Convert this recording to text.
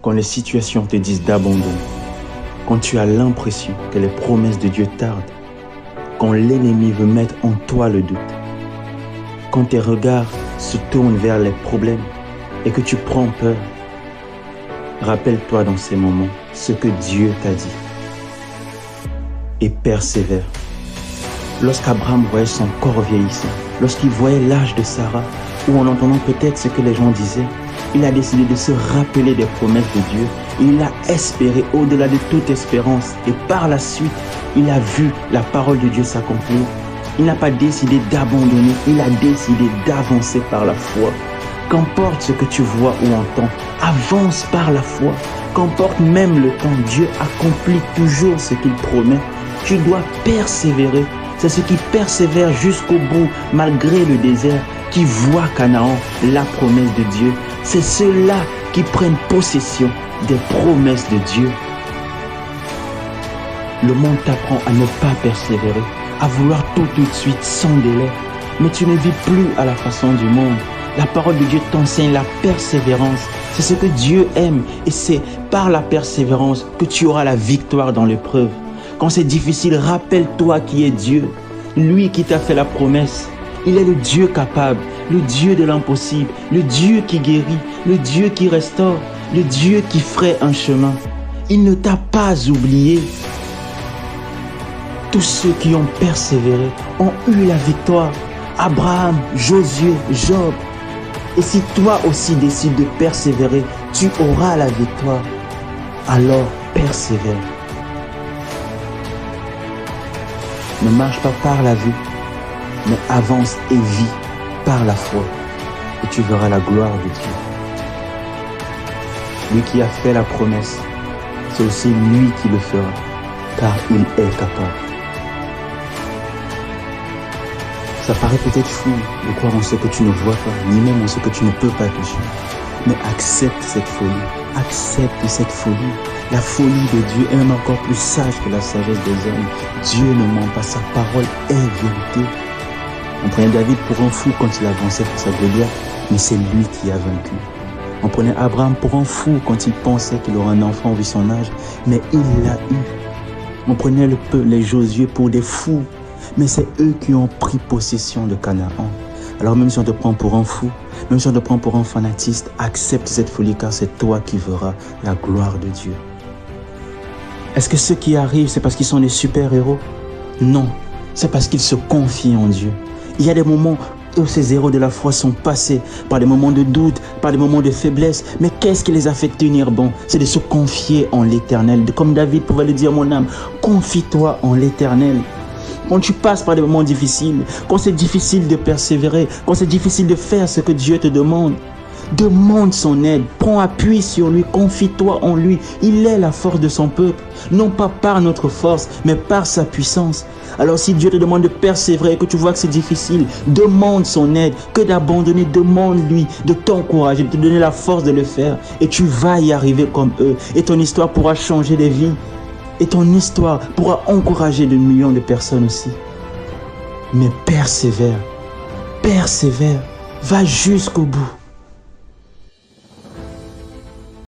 quand les situations te disent d'abandonner, quand tu as l'impression que les promesses de Dieu tardent, quand l'ennemi veut mettre en toi le doute, quand tes regards se tournent vers les problèmes et que tu prends peur, rappelle-toi dans ces moments ce que Dieu t'a dit et persévère. Lorsqu'Abraham voyait son corps vieillissant, lorsqu'il voyait l'âge de Sarah, ou en entendant peut-être ce que les gens disaient, il a décidé de se rappeler des promesses de Dieu. Il a espéré au-delà de toute espérance. Et par la suite, il a vu la parole de Dieu s'accomplir. Il n'a pas décidé d'abandonner, il a décidé d'avancer par la foi. Qu'importe ce que tu vois ou entends, avance par la foi. Qu'importe même le temps, Dieu accomplit toujours ce qu'il promet. Tu dois persévérer. C'est ceux qui persévèrent jusqu'au bout, malgré le désert, qui voient Canaan, la promesse de Dieu. C'est ceux-là qui prennent possession des promesses de Dieu. Le monde t'apprend à ne pas persévérer, à vouloir tout de suite, sans délai. Mais tu ne vis plus à la façon du monde. La parole de Dieu t'enseigne la persévérance. C'est ce que Dieu aime et c'est par la persévérance que tu auras la victoire dans l'épreuve. Quand c'est difficile, rappelle-toi qui est Dieu. Lui qui t'a fait la promesse. Il est le Dieu capable, le Dieu de l'impossible, le Dieu qui guérit, le Dieu qui restaure, le Dieu qui ferait un chemin. Il ne t'a pas oublié. Tous ceux qui ont persévéré ont eu la victoire. Abraham, Josué, Job. Et si toi aussi décides de persévérer, tu auras la victoire. Alors persévère. Ne marche pas par la vue, mais avance et vis par la foi. Et tu verras la gloire de Dieu. Lui qui a fait la promesse, c'est aussi lui qui le fera, car il est capable. Ça paraît peut-être fou de croire en ce que tu ne vois pas, ni même en ce que tu ne peux pas toucher. Mais accepte cette folie. Accepte cette folie. La folie de Dieu est même encore plus sage que la sagesse des hommes. Dieu ne ment pas, sa parole est vérité. On prenait David pour un fou quand il avançait face à Goliath, mais c'est lui qui a vaincu. On prenait Abraham pour un fou quand il pensait qu'il aurait un enfant vu son âge, mais il l'a eu. On prenait les Josué pour des fous, mais c'est eux qui ont pris possession de Canaan. Alors même si on te prend pour un fou, même si on te prend pour un fanatiste, accepte cette folie car c'est toi qui verras la gloire de Dieu. Est-ce que ceux qui arrivent, c'est parce qu'ils sont des super-héros? Non, c'est parce qu'ils se confient en Dieu. Il y a des moments où ces héros de la foi sont passés par des moments de doute, par des moments de faiblesse. Mais qu'est-ce qui les a fait tenir bon? C'est de se confier en l'Éternel. Comme David pouvait le dire, mon âme, confie-toi en l'Éternel. Quand tu passes par des moments difficiles, quand c'est difficile de persévérer, quand c'est difficile de faire ce que Dieu te demande, demande son aide, prends appui sur lui, confie-toi en lui. Il est la force de son peuple, non pas par notre force, mais par sa puissance. Alors si Dieu te demande de persévérer et que tu vois que c'est difficile, demande son aide. Que d'abandonner, demande-lui de t'encourager, de te donner la force de le faire. Et tu vas y arriver comme eux. Et ton histoire pourra changer des vies. Et ton histoire pourra encourager de millions de personnes aussi. Mais persévère, persévère, va jusqu'au bout.